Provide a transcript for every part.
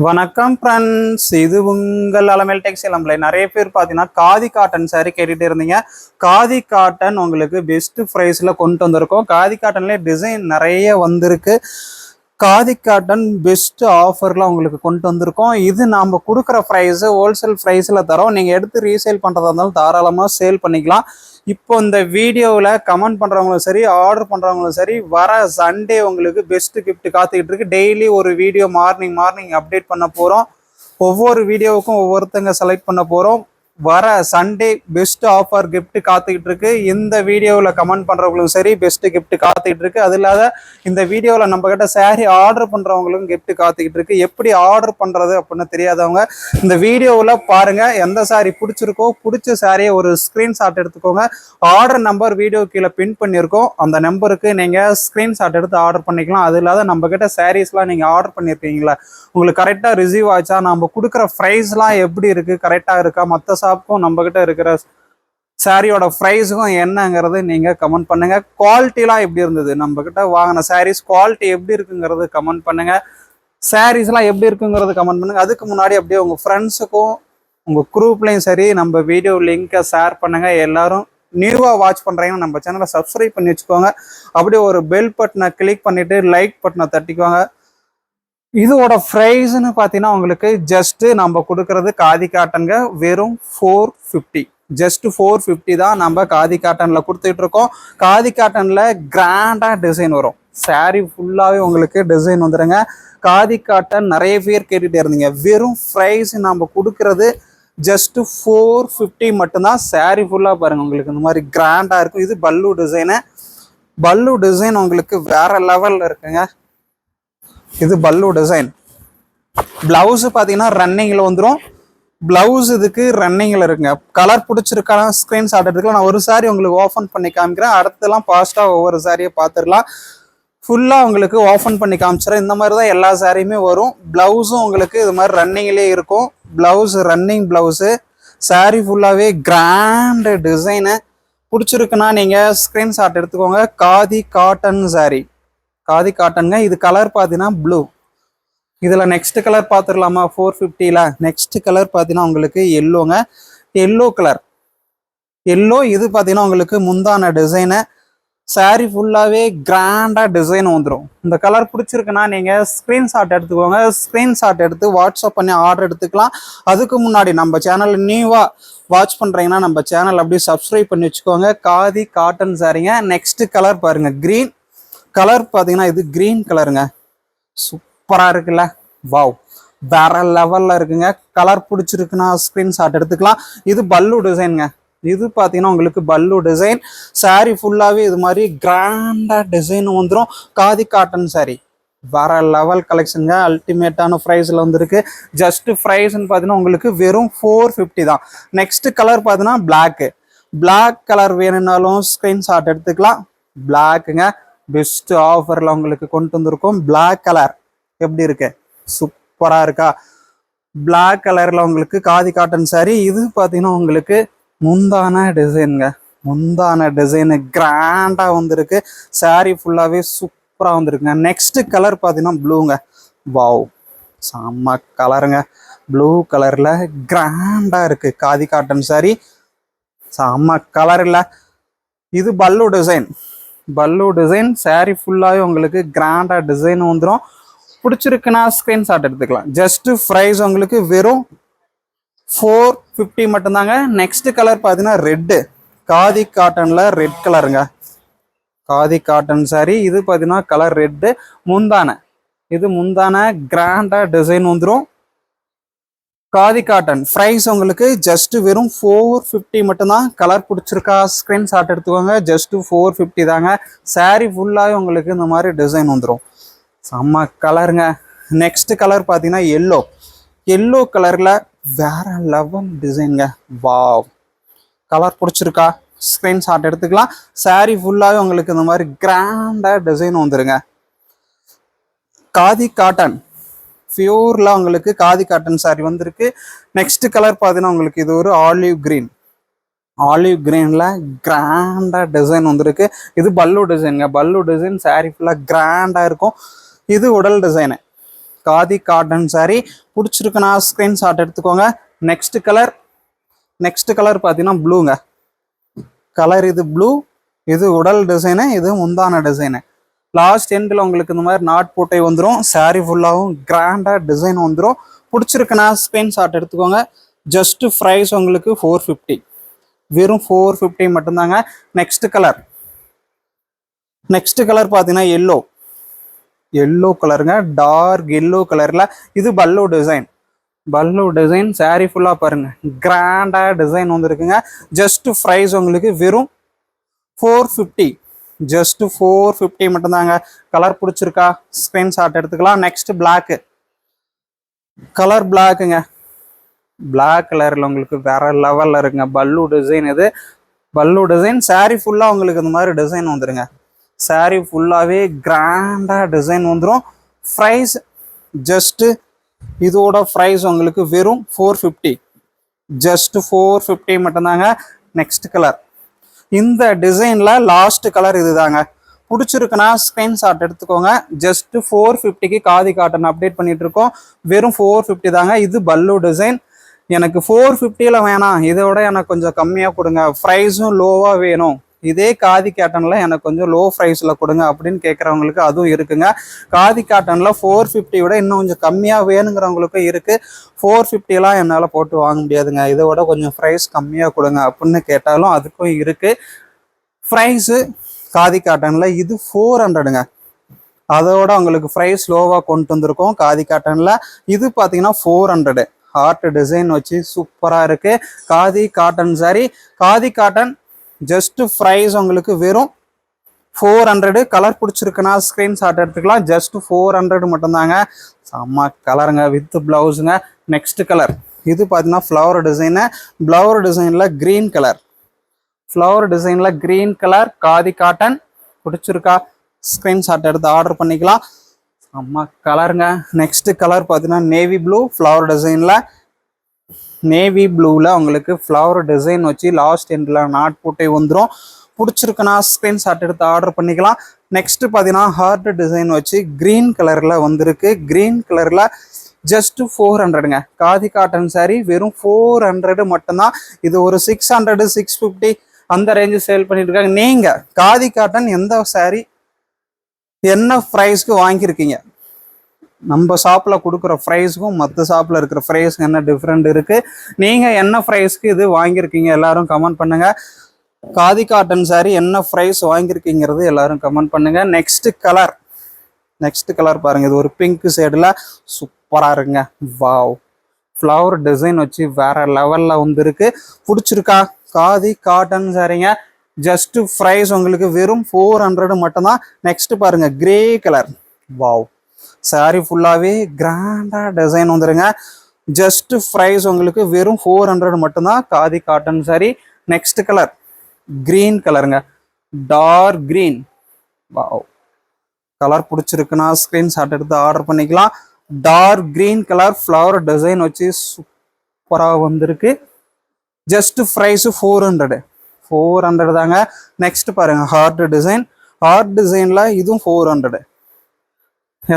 வணக்கம் ஃப்ரெண்ட்ஸ், இது உங்கள் அலமேல் டெக்ஸ்டைல். நிறைய பேர் பார்த்தீங்கன்னா காதி காட்டன் சாரி கேட்டுட்டு இருந்தீங்க. காதி காட்டன் உங்களுக்கு பெஸ்ட் ப்ரைஸில் கொண்டு வந்திருக்கோம். காதி காட்டன்லேயே டிசைன் நிறைய வந்திருக்கு. காதி காட்டன் பெஸ்ட் ஆஃபரில் உங்களுக்கு கொண்டு வந்திருக்கோம். இது நாம் கொடுக்குற ப்ரைஸு ஹோல்சேல் ப்ரைஸில் தரோம். நீங்கள் எடுத்து ரீசேல் பண்ணுறதா இருந்தாலும் தாராளமாக சேல் பண்ணிக்கலாம். இப்போ இந்த வீடியோவில் கமெண்ட் பண்ணுறவங்களும் சரி, ஆர்டர் பண்ணுறவங்களும் சரி, வர சண்டே உங்களுக்கு பெஸ்ட் கிஃப்ட் காத்துக்கிட்டு இருக்கு. டெய்லி ஒரு வீடியோ மார்னிங் அப்டேட் பண்ண போகிறோம். ஒவ்வொரு வீடியோவுக்கும் ஒவ்வொருத்தங்க செலக்ட் பண்ண போகிறோம். வர சண்டே பெஸ்ட் ஆஃபர் கிஃப்ட் காத்துக்கிட்டு இருக்கு. இந்த வீடியோவில் கமெண்ட் பண்ணுறவங்களும் சரி பெஸ்ட் கிஃப்ட் காத்துக்கிட்டு இருக்கு. அது இல்லாத இந்த வீடியோவில் நம்ம கிட்ட சாரி ஆர்டர் பண்ணுறவங்களுக்கும் கிஃப்ட் காத்துக்கிட்டு இருக்கு. எப்படி ஆர்டர் பண்ணுறது அப்படின்னு தெரியாதவங்க இந்த வீடியோவில் பாருங்க. எந்த சாரி பிடிச்சிருக்கோ பிடிச்ச சாரியை ஒரு ஸ்க்ரீன்ஷாட் எடுத்துக்கோங்க. ஆர்டர் நம்பர் வீடியோ கீழே பின் பண்ணியிருக்கோம். அந்த நம்பருக்கு நீங்கள் ஸ்க்ரீன்ஷாட் எடுத்து ஆர்டர் பண்ணிக்கலாம். அது இல்லாத நம்ம கிட்ட சாரீஸ்லாம் நீங்கள் ஆர்டர் பண்ணியிருக்கீங்களா, உங்களுக்கு கரெக்டாக ரிசீவ் ஆச்சா, நம்ம கொடுக்குற ப்ரைஸ்லாம் எப்படி இருக்குது, கரெக்டாக இருக்கா, மற்ற ஷாப்புக்கும் நம்ம கிட்ட இருக்கிற சாரியோட ப்ரைஸுக்கும் என்னங்கிறது நீங்கள் கமெண்ட் பண்ணுங்கள். குவாலிட்டிலாம் எப்படி இருந்தது, நம்ம கிட்ட வாங்கின சாரீஸ் குவாலிட்டி எப்படி இருக்குங்கிறது கமெண்ட் பண்ணுங்கள். சாரீஸ்லாம் எப்படி இருக்குங்கிறது கமெண்ட் பண்ணுங்கள். அதுக்கு முன்னாடி அப்படியே உங்கள் ஃப்ரெண்ட்ஸுக்கும் உங்கள் குரூப்லேயும் சரி நம்ம வீடியோ லிங்கை ஷேர் பண்ணுங்கள். எல்லாரும் நியூவாக வாட்ச் பண்ணுறீங்கன்னா நம்ம சேனலை சப்ஸ்கிரைப் பண்ணி வச்சுக்கோங்க. அப்படியே ஒரு பெல் பட்டனை கிளிக் பண்ணிவிட்டு லைக் பட்டனை தட்டிக்குவாங்க. இதோட ப்ரைஸ்ன்னு பார்த்தீங்கன்னா உங்களுக்கு ஜஸ்ட்டு நம்ம கொடுக்கறது காதி காட்டனுங்க வெறும் 450. ஜஸ்ட் 450 தான் நம்ம காதி காட்டனில் கொடுத்துட்டு இருக்கோம். காதி காட்டனில் கிராண்டாக டிசைன் வரும். சாரி ஃபுல்லாகவே உங்களுக்கு டிசைன் வந்துடுங்க. காதி காட்டன் நிறைய பேர் கேட்டுகிட்டே இருந்தீங்க. வெறும் ப்ரைஸ் நம்ம கொடுக்கறது ஜஸ்ட்டு 450 மட்டும்தான். சாரி ஃபுல்லாக பாருங்கள், உங்களுக்கு இந்த மாதிரி கிராண்டாக இருக்கும். இது பல்லு டிசைனு. பல்லு டிசைன் உங்களுக்கு வேற லெவலில் இருக்குங்க. இது பல்லு டிசைன். பிளவுஸ் பார்த்தீங்கன்னா ரன்னிங்கில் வந்துடும். பிளவுஸ் இதுக்கு ரன்னிங்கில் இருக்குங்க. கலர் பிடிச்சிருக்கா ஸ்க்ரீன்ஷாட் எடுத்துக்கலாம். நான் ஒரு சாரி உங்களுக்கு ஓப்பன் பண்ணி காமிக்கிறேன். அடுத்தெல்லாம் ஃபாஸ்ட்டாக ஒவ்வொரு சாரியை பார்த்துடலாம். ஃபுல்லாக உங்களுக்கு ஓப்பன் பண்ணி காமிச்சிடறேன். இந்த மாதிரி தான் எல்லா சாரியுமே வரும். பிளவுஸும் உங்களுக்கு இது மாதிரி ரன்னிங்லேயே இருக்கும். Blouse running blouse. சாரி ஃபுல்லாகவே கிராண்டு டிசைனு. பிடிச்சிருக்குன்னா நீங்கள் ஸ்க்ரீன்ஷாட் எடுத்துக்கோங்க. காதி காட்டன் சாரி, காதி காட்டனுங்க. இது கலர் பார்த்தீங்கன்னா ப்ளூ. இதில் நெக்ஸ்ட் கலர் பார்த்துடலாமா? 450ல் நெக்ஸ்ட் கலர் பார்த்தீங்கன்னா உங்களுக்கு எல்லோங்க. Yellow colour, yellow. இது பார்த்தீங்கன்னா உங்களுக்கு முந்தான டிசைனு. சாரி ஃபுல்லாகவே கிராண்டாக டிசைன் வந்துடும். இந்த கலர் பிடிச்சிருக்குன்னா நீங்கள் ஸ்க்ரீன்ஷாட் எடுத்துக்கோங்க. ஸ்க்ரீன்ஷாட் எடுத்து வாட்ஸ்அப் பண்ணி ஆர்டர் எடுத்துக்கலாம். அதுக்கு முன்னாடி நம்ம சேனல் நியூவாக வாட்ச் பண்ணுறீங்கன்னா நம்ம சேனல் அப்படியே சப்ஸ்கிரைப் பண்ணி வச்சுக்கோங்க. காதி காட்டன் சாரிங்க. நெக்ஸ்ட் கலர் பாருங்கள், க்ரீன் கலர். பார்த்தீங்கன்னா இது கிரீன் கலருங்க. சூப்பராக இருக்குல்ல, வாவ், வேற லெவலில் இருக்குங்க. கலர் பிடிச்சிருக்குன்னா ஸ்க்ரீன்ஷாட் எடுத்துக்கலாம். இது பல்லு டிசைனுங்க. இது பார்த்தீங்கன்னா உங்களுக்கு பல்லு டிசைன். சாரி ஃபுல்லாகவே இது மாதிரி கிராண்டாக டிசைன் வந்துடும். காதி காட்டன் சாரி வேற லெவல் கலெக்ஷனுங்க. அல்டிமேட்டான ப்ரைஸில் வந்துருக்கு. ஜஸ்ட் ப்ரைஸ்ன்னு பார்த்தீங்கன்னா உங்களுக்கு வெறும் 450 தான். நெக்ஸ்ட் கலர் பார்த்தீங்கன்னா பிளாக்கு. பிளாக் கலர் வேணும்னாலும் ஸ்க்ரீன்ஷாட் எடுத்துக்கலாம். பிளாக்குங்க. பெஸ்ட் ஆஃபரில் உங்களுக்கு கொண்டு வந்திருக்கோம். பிளாக் கலர் எப்படி இருக்கு, சூப்பராக இருக்கா? பிளாக் கலரில் உங்களுக்கு காதி காட்டன் சாரி. இது பார்த்தீங்கன்னா உங்களுக்கு முந்தான டிசைனுங்க. முந்தான டிசைனு கிராண்டாக வந்திருக்கு. சாரி ஃபுல்லாகவே சூப்பராக வந்திருக்குங்க. நெக்ஸ்ட் கலர் பார்த்தீங்கன்னா ப்ளூங்க. வாவ், செம்ம கலருங்க. ப்ளூ கலரில் கிராண்டாக இருக்குது காதி காட்டன் சாரி. செம்ம கலரில். இது பல்லு டிசைன். பல்லு டிசைன். சாரி ஃபுல்லாகவே உங்களுக்கு கிராண்டாக டிசைன் வந்துடும். பிடிச்சிருக்குன்னா ஸ்க்ரீன்ஷாட் எடுத்துக்கலாம். ஜஸ்ட் ப்ரைஸ் உங்களுக்கு வெறும் 450 மட்டும்தாங்க. நெக்ஸ்ட் கலர் பார்த்தீங்கன்னா ரெட்டு. காதி காட்டனில் ரெட் கலருங்க. Khadi cotton sorry. இது பார்த்தீங்கன்னா கலர் ரெட்டு. முந்தான, இது முந்தான கிராண்டாக டிசைன் வந்துடும். காதி காட்டன் ப்ரைஸ் உங்களுக்கு ஜஸ்ட் வெறும் 450 மட்டும்தான். கலர் பிடிச்சிருக்கா ஸ்க்ரீன்ஷாட் எடுத்துக்கோங்க. ஜஸ்ட் 450 தாங்க. சாரி ஃபுல்லாகவே உங்களுக்கு இந்த மாதிரி டிசைன் வந்துடும். செம்ம கலருங்க. நெக்ஸ்ட் கலர் பார்த்தீங்கன்னா எல்லோ. எல்லோ கலரில் வேற லெவல் டிசைனுங்க. வாவ், கலர் பிடிச்சிருக்கா ஸ்க்ரீன்ஷாட் எடுத்துக்கலாம். சாரி ஃபுல்லாகவே உங்களுக்கு இந்த மாதிரி கிராண்டாக டிசைன் வந்துடுங்க. காதி காட்டன் பியூர்ல உங்களுக்கு காதி காட்டன் சாரி வந்திருக்கு. நெக்ஸ்ட் கலர் பார்த்தீங்கன்னா உங்களுக்கு இது ஒரு ஆலிவ் கிரீன். ஆலிவ் கிரீன்ல கிராண்டா டிசைன் வந்திருக்கு. இது பல்லு டிசைனுங்க. பல்லு டிசைன். சாரி ஃபுல்லாக கிராண்டா இருக்கும். இது உடல் டிசைனு. காதி காட்டன் saree பிடிச்சிருக்குன்னா ஸ்க்ரீன்ஷாட் எடுத்துக்கோங்க. நெக்ஸ்ட் கலர் பார்த்தீங்கன்னா ப்ளூங்க. கலர் இது ப்ளூ, இது உடல் டிசைனு, இது முந்தான டிசைனு. லாஸ்ட் எண்டில் உங்களுக்கு இந்த மாதிரி நாட் போட்டை வந்துடும். saree ஃபுல்லாகவும் கிராண்டாக டிசைன் வந்துடும். பிடிச்சிருக்குன்னா ஸ்க்ரீன்ஷாட் எடுத்துக்கோங்க. ஜஸ்ட் ப்ரைஸ் உங்களுக்கு 450, வெறும் 450 மட்டும்தாங்க. நெக்ஸ்ட் கலர் பார்த்தீங்கன்னா எல்லோ கலருங்க, டார்க் எல்லோ கலரில். இது பல்லு டிசைன் saree ஃபுல்லாக பாருங்க கிராண்டாக டிசைன் வந்துருக்குங்க. ஜஸ்ட் ப்ரைஸ் உங்களுக்கு வெறும் 450, ஜஸ்ட் 450 மட்டும்தாங்க. கலர் பிடிச்சிருக்கா ஸ்க்ரீன்ஷாட் எடுத்துக்கலாம். நெக்ஸ்ட் பிளாக்குங்க. பிளாக் கலரில் உங்களுக்கு வேற லெவலில் இருக்குங்க. பல்லு டிசைன் saree ஃபுல்லாக உங்களுக்கு இந்த மாதிரி டிசைன் வந்துருங்க. saree ஃபுல்லாகவே கிராண்டாக டிசைன் வந்துடும். ப்ரைஸ் ஜஸ்ட்டு இதோட ப்ரைஸ் உங்களுக்கு வெறும் 450, ஜஸ்ட் 450 மட்டும்தாங்க. நெக்ஸ்ட் கலர், இந்த டிசைனில் லாஸ்ட் கலர் இதுதாங்க. பிடிச்சிருக்குன்னா ஸ்க்ரீன்ஷாட் எடுத்துக்கோங்க. ஜஸ்ட் 450க்கு காதி காட்டன் அப்டேட் பண்ணிட்டு இருக்கோம். வெறும் 450 தாங்க. இது பல்லு டிசைன். எனக்கு 450ல வேணாம், இதோட எனக்கு கொஞ்சம் கம்மியாக கொடுங்க, ப்ரைஸும் லோவாக வேணும், இதே காதி காட்டனில் எனக்கு கொஞ்சம் லோ ப்ரைஸில் கொடுங்க அப்படின்னு கேட்குறவங்களுக்கு அதுவும் இருக்குங்க. காதி காட்டனில் 450 விட இன்னும் கொஞ்சம் கம்மியாக வேணுங்கிறவங்களுக்கும் இருக்குது. 450லாம் என்னால் போட்டு வாங்க முடியாதுங்க, இதோட கொஞ்சம் ப்ரைஸ் கம்மியாக கொடுங்க அப்படின்னு கேட்டாலும் அதுக்கும் இருக்குது. ப்ரைஸு காதி காட்டனில் இது 400ங்க. அதோட உங்களுக்கு ப்ரைஸ் லோவாக கொண்டு வந்திருக்கோம் காதி காட்டனில். இது பார்த்தீங்கன்னா 400, ஹார்ட் டிசைன் வச்சு சூப்பராக இருக்குது. Khadi cotton saree. Khadi cotton just price உங்களுக்கு வெறும் 400. கலர் பிடிச்சிருக்குன்னா ஸ்க்ரீன்ஷாட் எடுத்துக்கலாம். ஜஸ்ட் 400 மட்டும்தாங்க. செம்ம கலருங்க வித் பிளவுஸுங்க. நெக்ஸ்ட் கலர், இது பார்த்தீங்கன்னா ஃப்ளவர் டிசைனில் க்ரீன் கலர் காதி காட்டன். பிடிச்சிருக்கா ஸ்க்ரீன்ஷாட் எடுத்து ஆர்டர் பண்ணிக்கலாம். செம்ம கலருங்க. நெக்ஸ்ட் கலர் பார்த்தீங்கன்னா நேவி ப்ளூ, ஃப்ளவர் டிசைனில். நேவி ப்ளூவில் உங்களுக்கு ஃப்ளவர் டிசைன் வச்சு லாஸ்ட் எண்டில் நாட் போட்டே வந்துடும். பிடிச்சிருக்குன்னா ஸ்க்ரீன்ஷாட் எடுத்து ஆர்டர் பண்ணிக்கலாம். நெக்ஸ்ட் பார்த்தீங்கன்னா ஹார்ட் டிசைன் வச்சு க்ரீன் கலரில் வந்திருக்கு. க்ரீன் கலரில் ஜஸ்ட் 400ங்க. காதி காட்டன் saree வெறும் 400 மட்டும்தான். இது ஒரு 600 650 அந்த ரேஞ்சு சேல் பண்ணிட்டு இருக்காங்க. நீங்கள் காதி காட்டன் எந்த saree என்ன ப்ரைஸ்க்கு வாங்கியிருக்கீங்க? நம்ம ஷாப்பில் கொடுக்குற ப்ரைஸுக்கும் மற்ற ஷாப்பில் இருக்கிற ப்ரைஸுக்கு என்ன டிஃப்ரெண்ட் இருக்குது? நீங்கள் என்ன ப்ரைஸ்க்கு இது வாங்கியிருக்கீங்க எல்லாரும் கமெண்ட் பண்ணுங்கள். காதி காட்டன் saree என்ன ப்ரைஸ் வாங்கியிருக்கீங்கிறது எல்லாரும் கமெண்ட் பண்ணுங்கள். நெக்ஸ்ட் கலர் பாருங்கள். இது ஒரு பிங்க் ஷேடில் சூப்பராக இருக்குங்க. வாவ், ஃப்ளவர் டிசைன் வச்சு வேற லெவலில் வந்துருக்கு. பிடிச்சிருக்கா? காதி காட்டன் சாரீங்க. ஜஸ்ட் ப்ரைஸ் உங்களுக்கு வெறும் 400 மட்டும்தான். நெக்ஸ்ட் பாருங்க, கிரே கலர். வாவ், சாரி ஃபுல்லாகவே கிராண்டாக டிசைன் வந்துருங்க. ஜஸ்ட் ப்ரைஸ் உங்களுக்கு வெறும் 400 மட்டும்தான். Khadi cotton sari. Next colour green கலருங்க, டார்க் கிரீன். வாவ், கலர் பிடிச்சிருக்குன்னா ஸ்க்ரீன்ஷாட் எடுத்து ஆர்டர் பண்ணிக்கலாம். Dark green colour flower design வச்சு சூப்பராக வந்திருக்கு. ஜஸ்ட் ப்ரைஸு 400 தாங்க. நெக்ஸ்ட் பாருங்க, ஹார்ட் டிசைன். ஹார்ட் டிசைனில் இதுவும் 400.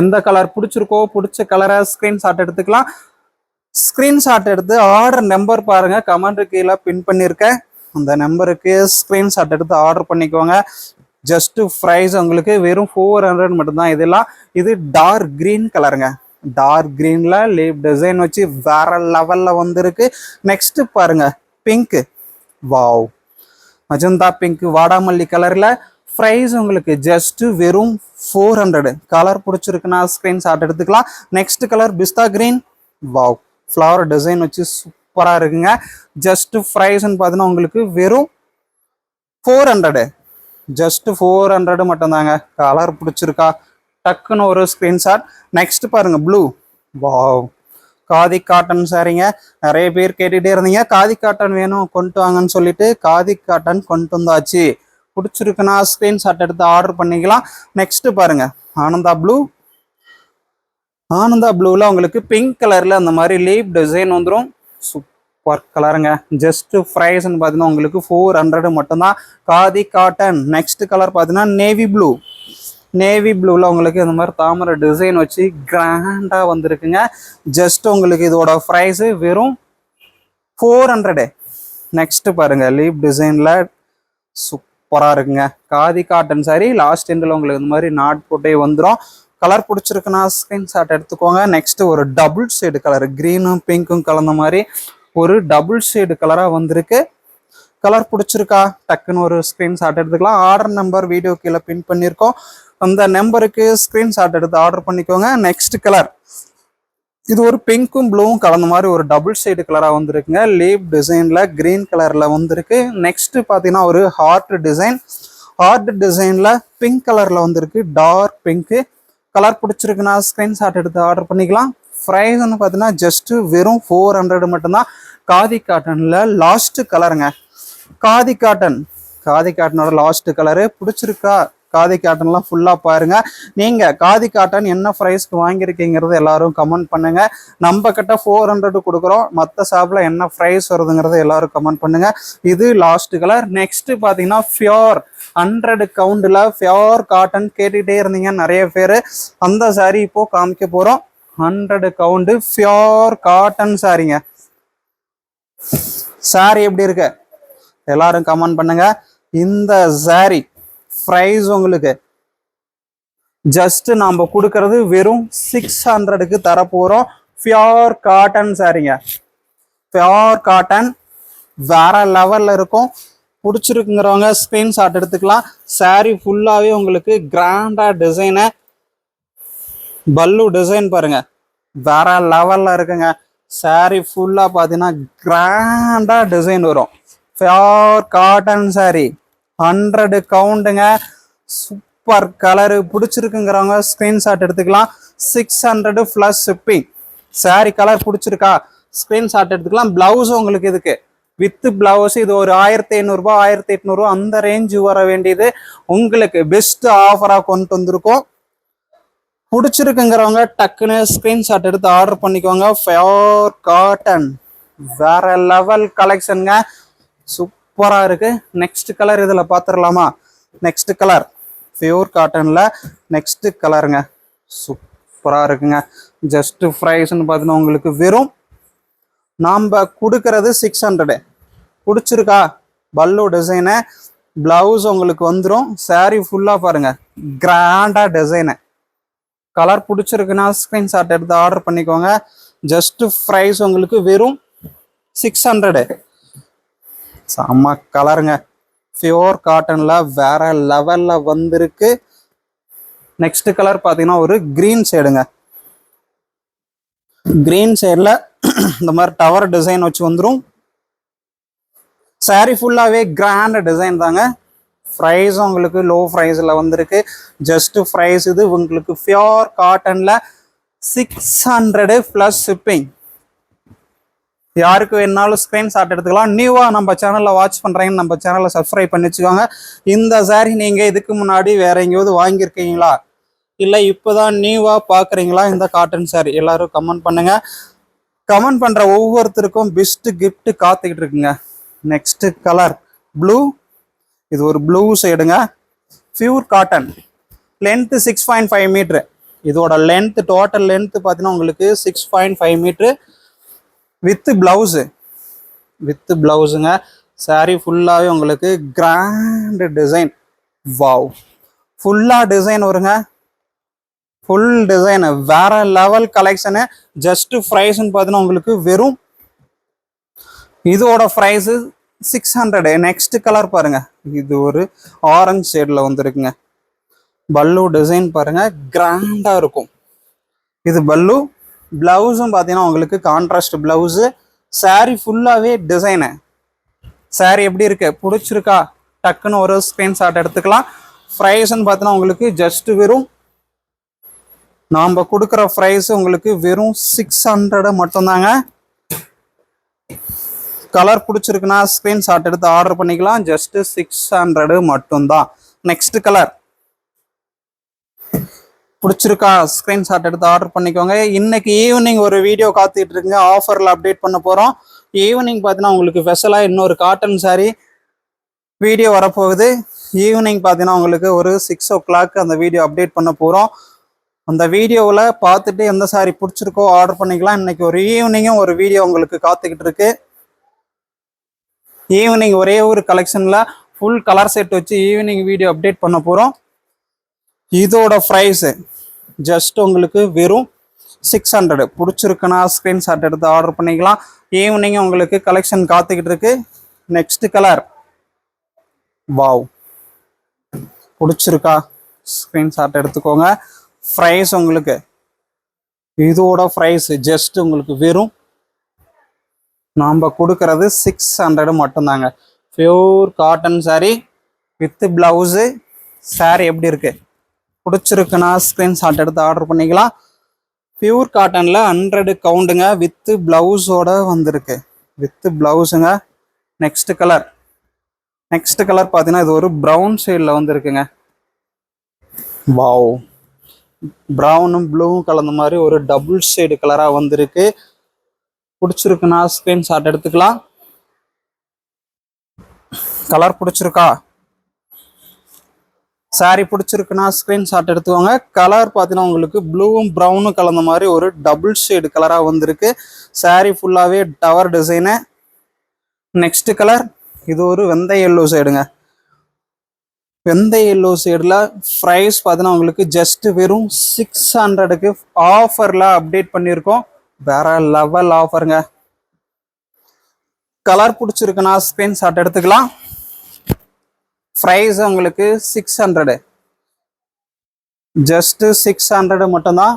எந்த கலர் பிடிச்சிருக்கோ பிடிச்ச கலரை ஸ்க்ரீன்ஷாட் எடுத்துக்கலாம். ஸ்க்ரீன்ஷாட் எடுத்து ஆர்டர் நம்பர் பாருங்க, கமெண்ட் கீழே பின் பண்ணியிருக்கேன். அந்த நம்பருக்கு ஸ்க்ரீன்ஷாட் எடுத்து ஆர்டர் பண்ணிக்கோங்க. ஜஸ்ட் ப்ரைஸ் உங்களுக்கு வெறும் 400 மட்டும்தான். இதெல்லாம் இது டார்க் கிரீன் கலருங்க. டார்க் கிரீன்ல லீப் டிசைன் வச்சு வேற லெவல்ல வந்திருக்கு. நெக்ஸ்ட் பாருங்க, பிங்க். வாவ், மஜந்தா பிங்க், வாடாமல்லி கலர்ல. ப்ரைஸ் உங்களுக்கு ஜஸ்ட் வெறும் 400. கலர் பிடிச்சிருக்குன்னா ஸ்க்ரீன்ஷாட் எடுத்துக்கலாம். நெக்ஸ்ட் கலர் பிஸ்தா கிரீன். வாவ், ஃப்ளவர் டிசைன் வச்சு சூப்பரா இருக்குங்க. ஜஸ்ட் ப்ரைஸ்ன்னு பார்த்தீங்கன்னா உங்களுக்கு வெறும் 400. ஜஸ்ட் 400 மட்டும்தாங்க. கலர் பிடிச்சிருக்கா டக்குன்னு ஒரு ஸ்க்ரீன்ஷாட். நெக்ஸ்ட் பாருங்க, ப்ளூ. வாவ், காதி காட்டன் சாரீங்க. நிறைய பேர் கேட்டுகிட்டே இருந்தீங்க காதி காட்டன் வேணும் கொண்டு வாங்கன்னு சொல்லிட்டு. காதி காட்டன் கொண்டு வந்தாச்சு. பிடிச்சிருக்குன்னா ஸ்க்ரீன்ஷாட் எடுத்து ஆர்டர் பண்ணிக்கலாம். நெக்ஸ்ட் பாருங்க, ஆனந்தா ப்ளூ. ஆனந்தா ப்ளூவில் உங்களுக்கு பிங்க் கலரில் அந்த மாதிரி லீப் டிசைன் வந்துடும். சூப்பர் கலருங்க. ஜஸ்ட் ப்ரைஸ்ன்னு பார்த்தீங்கன்னா உங்களுக்கு 400 மட்டும்தான். காதி காட்டன். நெக்ஸ்ட் கலர் பார்த்தீங்கன்னா நேவி ப்ளூ. நேவி ப்ளூவில் உங்களுக்கு இந்த மாதிரி தாமரை டிசைன் வச்சு கிராண்டாக வந்திருக்குங்க. ஜஸ்ட் உங்களுக்கு இதோட ப்ரைஸு வெறும் 400. நெக்ஸ்ட் பாருங்கள், லீப் டிசைனில் சூப்பராக இருக்குங்க. காதி காட்டன் சாரி லாஸ்ட் எண்டில் உங்களுக்கு இந்த மாதிரி நாட் போட்டே வந்துடும். கலர் பிடிச்சிருக்குன்னா ஸ்க்ரீன்ஷாட் எடுத்துக்கோங்க. நெக்ஸ்ட் ஒரு டபுள் ஷேடு கலர், க்ரீனும் பிங்க்கும் கலந்த மாதிரி ஒரு டபுள் ஷேடு கலராக வந்திருக்கு. கலர் பிடிச்சிருக்கா டக்குன்னு ஒரு ஸ்க்ரீன்ஷாட் எடுத்துக்கலாம். ஆர்டர் நம்பர் வீடியோ கீழே பின் பண்ணியிருக்கோம், அந்த நம்பருக்கு ஸ்க்ரீன்ஷாட் எடுத்து ஆர்டர் பண்ணிக்கோங்க. நெக்ஸ்ட் கலர், இது ஒரு பிங்க்கும் ப்ளூவும் கலந்த மாதிரி ஒரு டபுள் ஷேடு கலராக வந்திருக்குங்க. லீப் டிசைனில் க்ரீன் கலரில் வந்திருக்கு. நெக்ஸ்ட் பார்த்தீங்கன்னா ஒரு ஹார்ட் டிசைன், ஹார்ட் டிசைனில் பிங்க் கலரில் வந்திருக்கு, டார்க் பிங்க்கு. கலர் பிடிச்சிருக்குன்னா ஸ்க்ரீன்ஷாட் எடுத்து ஆர்டர் பண்ணிக்கலாம். ப்ரைஸ்ன்னு பார்த்தீங்கன்னா ஜஸ்ட்டு வெறும் 400 மட்டும்தான். காதி காட்டனில் லாஸ்ட்டு கலருங்க. காதி காட்டனோட லாஸ்ட் கலரு பிடிச்சிருக்கா? காதி காட்டன்லாம் ஃபுல்லாக பாருங்கள். நீங்கள் காதி காட்டன் என்ன ப்ரைஸ்க்கு வாங்கியிருக்கீங்கிறது எல்லாரும் கமெண்ட் பண்ணுங்கள். நம்ம கிட்ட 400 கொடுக்குறோம், மற்ற ஷாப்பில் என்ன ப்ரைஸ் வருதுங்கிறத எல்லாரும் கமெண்ட் பண்ணுங்கள். இது லாஸ்ட் கலர். நெக்ஸ்ட் பார்த்தீங்கன்னா ஃபியோர் 100 கவுண்டில் ஃபியோர் காட்டன் கேட்டுகிட்டே இருந்தீங்க நிறைய பேர். அந்த சாரீ இப்போது காமிக்க போகிறோம். 100 கவுண்டு ஃபியோர் காட்டன் சாரீங்க. சாரீ எப்படி இருக்கு எல்லாரும் கமெண்ட் பண்ணுங்க. இந்த சாரீ ப்ரைஸ் உங்களுக்கு ஜஸ்ட் நாம கொடுக்கறது வெறும் 600க்கு தர போறோம். பியோர் காட்டன் சாரீங்க. பியோர் காட்டன் வேற லெவல்ல இருக்கும். பிடிச்சிருக்குங்கிறவங்க ஸ்கிரீன்ஷாட் எடுத்துக்கலாம். சாரீ ஃபுல்லாவே உங்களுக்கு கிராண்டா டிசைனு, பல்லு டிசைன் பாருங்க வேற லெவல்ல இருக்குங்க. சாரீ ஃபுல்லா பாத்தீங்கன்னா கிராண்டா டிசைன் வரும். பியோர் காட்டன் சாரீ 100 கவுண்டுங்க. Super colour. பிடிச்சிருக்குங்கிறவங்க ஸ்கிரீன்ஷாட் எடுத்துக்கலாம். 600 + ஷிப்பிங். சாரீ கலர் பிடிச்சிருக்கா ஸ்கிரீன்ஷாட் எடுத்துக்கலாம். பிளவுஸ் உங்களுக்கு இதுக்கு வித் பிளவுஸ் இது ஒரு 1500 ரூபாய் 1800 ரூபாய் அந்த ரேஞ்சு வர வேண்டியது. உங்களுக்கு பெஸ்ட் ஆஃபரா கொண்டு வந்திருக்கோம். பிடிச்சிருக்குங்கிறவங்க டக்குன்னு ஸ்கிரீன்ஷாட் எடுத்து ஆர்டர் பண்ணிக்கோங்க. பியோர் காட்டன் வேற லெவல் கலெக்ஷனுங்க. சூப்பரா இருக்கு. நெக்ஸ்ட் கலர் இதுல பாத்துடலாமா? நெக்ஸ்ட் கலர் பியூர் காட்டன்ல நெக்ஸ்ட் கலருங்க. சூப்பரா இருக்குங்க. ஜஸ்ட் ப்ரைஸ்ன்னு பார்த்தீங்கன்னா உங்களுக்கு வெறும் நாம கொடுக்கறது 600. பிடிச்சிருக்கா? பல்லு டிசைனு, பிளவுஸ் உங்களுக்கு வந்துடும். சாரீ ஃபுல்லா பாருங்க கிராண்டா டிசைனு. கலர் பிடிச்சிருக்குன்னா ஸ்கிரீன்ஷாட் எடுத்து ஆர்டர் பண்ணிக்கோங்க. ஜஸ்ட் ப்ரைஸ் உங்களுக்கு வெறும் 600. செம்ம கலருங்க. பியோர் காட்டன்ல வேற லெவல்ல வந்திருக்கு. நெக்ஸ்ட் கலர் பார்த்தீங்கன்னா ஒரு கிரீன் ஷேடுங்க. கிரீன் ஷேட்ல இந்த மாதிரி டவர் டிசைன் வச்சு வந்துடும். சாரீ ஃபுல்லாவே கிராண்ட் டிசைன் தாங்க. ப்ரைஸும் உங்களுக்கு லோ ப்ரைஸ்ல வந்திருக்கு. ஜஸ்ட் ப்ரைஸ் இது உங்களுக்கு பியோர் காட்டன்ல 600 + ஷிப்பிங். யாருக்கு வேணாலும் ஸ்கிரீன்ஷாட் எடுத்துக்கலாம். நியூவா நம்ம சேனல்ல வாட்ச் பண்றீங்கன்னு நம்ம சேனலை சப்ஸ்கிரைப் பண்ணி வச்சுக்கோங்க. இந்த சாரீ நீங்க இதுக்கு முன்னாடி வேற எங்கேயாவது வாங்கியிருக்கீங்களா, இல்ல இப்போதான் நியூவா பாக்குறீங்களா இந்த காட்டன் சாரீ? எல்லாரும் கமெண்ட் பண்ணுங்க. கமெண்ட் பண்ற ஒவ்வொருத்தருக்கும் பெஸ்ட் கிஃப்ட் காத்துக்கிட்டு இருக்குங்க. Next colour blue. இது ஒரு ப்ளூ ஷேடுங்க. Pure cotton. Length 6.5 metre. இதோட லென்த் டோட்டல் லென்த் பார்த்தீங்கன்னா உங்களுக்கு 6.5 மீட்டர் வித் பிளவுஸுங்க. சாரீ ஃபுல்லாவே உங்களுக்கு கிராண்ட் டிசைன். வாவ், ஃபுல்லா டிசைன் வருங்க. ஃபுல் டிசைன் வேற லெவல் கலெக்ஷனு. ஜஸ்ட் ப்ரைஸ்ன்னு பார்த்தீங்கன்னா உங்களுக்கு வெறும் இதோட ப்ரைஸ் 600. நெக்ஸ்ட் கலர் பாருங்க. இது ஒரு ஆரஞ்சு ஷேட்ல வந்துருக்குங்க. பல்லு டிசைன் பாருங்க கிராண்டா இருக்கும். இது பல்லு. பிளவுஸும் பார்த்தீங்கன்னா உங்களுக்கு கான்ட்ராஸ்ட் பிளவுஸு. சாரீ ஃபுல்லாவே டிசைனு. சாரீ எப்படி இருக்கு? பிடிச்சிருக்கா? டக்குன்னு ஒரு ஸ்கிரீன்ஷாட் எடுத்துக்கலாம். ப்ரைஸ்ன்னு பார்த்தீங்கன்னா உங்களுக்கு ஜஸ்ட் வெறும் நாம கொடுக்குற ப்ரைஸ் உங்களுக்கு வெறும் 600 மட்டும்தாங்க. கலர் பிடிச்சிருக்குன்னா ஸ்கிரீன்ஷாட் எடுத்து ஆர்டர் பண்ணிக்கலாம். ஜஸ்ட் 600 மட்டும்தான். நெக்ஸ்ட் கலர் பிடிச்சிருக்கா? ஸ்கிரீன்ஷாட் எடுத்து ஆர்டர் பண்ணிக்கோங்க. இன்னைக்கு ஈவினிங் ஒரு வீடியோ காத்துட்டு இருக்குங்க. ஆஃபர்ல அப்டேட் பண்ண போறோம். ஈவினிங் பார்த்தீங்கன்னா உங்களுக்கு ஸ்பெஷலா இன்னொரு காட்டன் சாரீ வீடியோ வரப்போகுது. ஈவினிங் பார்த்தீங்கன்னா உங்களுக்கு ஒரு 6 o'clock அந்த வீடியோ அப்டேட் பண்ண போகிறோம். அந்த வீடியோவில் பார்த்துட்டு எந்த சாரி பிடிச்சிருக்கோ ஆர்டர் பண்ணிக்கலாம். இன்னைக்கு ஒரு ஈவினிங்கும் ஒரு வீடியோ உங்களுக்கு காத்துக்கிட்டு இருக்கு. ஈவினிங் ஒரே ஒரு கலெக்ஷனில் ஃபுல் கலர் செட் வச்சு ஈவினிங் வீடியோ அப்டேட் பண்ண போகிறோம். இதோட ப்ரைஸு ஜஸ்ட் உங்களுக்கு வெறும் 600. பிடிச்சிருக்குன்னா ஸ்க்ரீன்ஷாட் எடுத்து ஆர்டர் பண்ணிக்கலாம். ஈவினிங் உங்களுக்கு கலெக்ஷன் காத்துக்கிட்டு இருக்கு. நெக்ஸ்ட் கலர், வாவ், பிடிச்சிருக்கா ஸ்க்ரீன்ஷாட் எடுத்துக்கோங்க. ப்ரைஸ் உங்களுக்கு இதோட ப்ரைஸ் ஜஸ்ட் உங்களுக்கு வெறும் நாம் கொடுக்கறது 600 மட்டும்தாங்க. Pure cotton sari with blouse. Sari எப்படி இருக்கு பிடிச்சிருக்குன்னா ஸ்க்ரீன்ஷாட் எடுத்து ஆர்டர் பண்ணிக்கலாம். பியூர் காட்டனில் 100 கவுண்டுங்க, வித்து பிளவுஸோட வந்திருக்கு, வித்து பிளவுஸுங்க. நெக்ஸ்ட் கலர் பார்த்தீங்கன்னா இது ஒரு ப்ரௌன் ஷேடில் வந்துருக்குங்க. வாவ், ப்ரௌனும் ப்ளூவும் கலந்த மாதிரி ஒரு டபுள் ஷேடு கலராக வந்திருக்கு. பிடிச்சிருக்குன்னா ஸ்க்ரீன்ஷாட் எடுத்துக்கலாம். கலர் பிடிச்சிருக்கா, சாரி பிடிச்சிருக்குன்னா ஸ்க்ரீன்ஷாட் எடுத்துக்கோங்க. கலர் பார்த்தீங்கன்னா உங்களுக்கு ப்ளூவும் ப்ரௌனும் கலந்த மாதிரி ஒரு டபுள் ஷேடு கலராக வந்திருக்கு. சாரி ஃபுல்லாகவே டவர் டிசைனு. நெக்ஸ்ட் கலர், இது ஒரு வெந்தய எல்லோ ஷேடுங்க. வெந்தய எல்லோ ஷேடில் ப்ரைஸ் பார்த்தீங்கன்னா உங்களுக்கு ஜஸ்ட் வெறும் 600க்கு ஆஃபரில் அப்டேட் பண்ணியிருக்கோம். வேற லெவல் ஆஃபருங்க. கலர் பிடிச்சிருக்குன்னா ஸ்க்ரீன்ஷாட் எடுத்துக்கலாம். ப்ரைஸ் உங்களுக்கு 600, ஜஸ்ட் 600 மட்டும்தான்.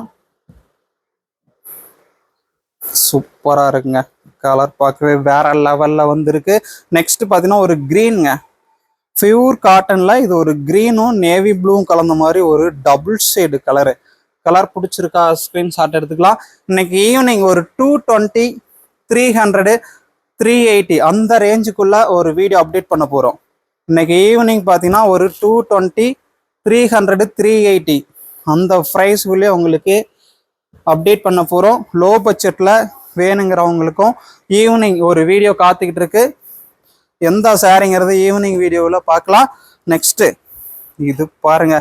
சூப்பராக இருக்குங்க. கலர் பார்க்கவே வேற லெவலில் வந்திருக்கு. நெக்ஸ்ட் பார்த்தீங்கன்னா ஒரு க்ரீனுங்க. பியூர் காட்டனில் இது ஒரு க்ரீனும் நேவி ப்ளூவும் கலந்த மாதிரி ஒரு டபுள் ஷேடு கலரு. கலர் பிடிச்சிருக்கா ஸ்க்ரீன்ஷாட் எடுத்துக்கலாம். இன்னைக்கு ஈவினிங் ஒரு 220, 300, 380 அந்த ரேஞ்சுக்குள்ள ஒரு வீடியோ அப்டேட் பண்ண போகிறோம். இன்னைக்கு ஈவினிங் பார்த்தீங்கன்னா ஒரு 220, 300, 380 அந்த ப்ரைஸ்க்குள்ளே உங்களுக்கு அப்டேட் பண்ண போகிறோம். லோ பட்ஜெட்டில் வேணுங்கிறவங்களுக்கும் ஈவினிங் ஒரு வீடியோ காத்துக்கிட்டு இருக்கு. எந்த சாரிங்கிறது ஈவினிங் வீடியோவில் பார்க்கலாம். நெக்ஸ்ட்டு இது பாருங்க,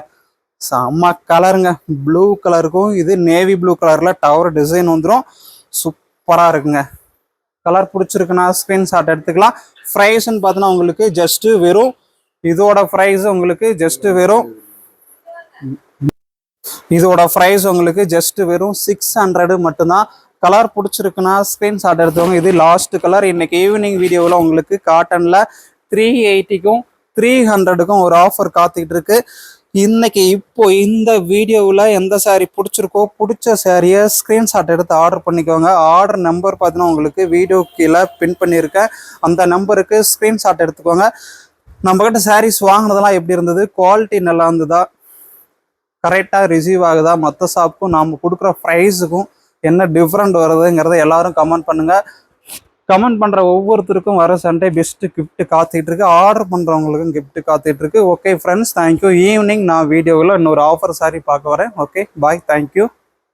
செம்ம கலருங்க. ப்ளூ கலருக்கும் இது நேவி ப்ளூ கலரில் டவர் டிசைன் வந்துடும். சூப்பராக இருக்குங்க. கலர் பிடிச்சிருக்குன்னா ஸ்க்ரீன்ஷாட் எடுத்துக்கலாம். ப்ரைஸ்ன்னு பார்த்தோன்னா உங்களுக்கு ஜஸ்ட்டு வெறும் இதோட ப்ரைஸ் உங்களுக்கு ஜஸ்ட் வெறும் 600 மட்டும்தான். கலர் பிடிச்சிருக்குன்னா ஸ்க்ரீன்ஷாட் எடுத்துக்கோங்க. இது லாஸ்ட் கலர். இன்னைக்கு ஈவினிங் வீடியோவில் உங்களுக்கு காட்டனில் 380க்கும் 300க்கும் ஒரு ஆஃபர் காத்துக்கிட்டு இருக்கு. இன்னைக்கு இப்போ இந்த வீடியோவில் எந்த சாரீ பிடிச்சிருக்கோ பிடிச்ச சாரியை ஸ்க்ரீன்ஷாட் எடுத்து ஆர்டர் பண்ணிக்கோங்க. ஆர்டர் நம்பர் பார்த்தீங்கன்னா உங்களுக்கு வீடியோ கீழே பின் பண்ணியிருக்கேன். அந்த நம்பருக்கு ஸ்க்ரீன்ஷாட் எடுத்துக்கோங்க. நம்மக்கிட்ட சாரீஸ் வாங்கினதெல்லாம் எப்படி இருந்தது, குவாலிட்டி நல்லா இருந்ததா, கரெக்டாக ரிசீவ் ஆகுதா, மற்ற ஷாப்புக்கும் நாம் கொடுக்குற ப்ரைஸுக்கும் என்ன டிஃப்ரெண்ட் வருதுங்கிறத எல்லாரும் கமெண்ட் பண்ணுங்கள். கமெண்ட் பண்ணுற ஒவ்வொருத்தருக்கும் வர சண்டே பெஸ்ட்டு கிஃப்ட்டு காத்துக்கிட்டு இருக்கு. ஆர்டர் பண்ணுறவங்களுக்கும் கிஃப்ட்டு காத்துக்கிட்டு இருக்கு. Okay friends, thank you. ஈவினிங் நான் வீடியோவில் இன்னொரு ஆஃபர் சாரி பார்க்க வரேன். Okay bye, thank you.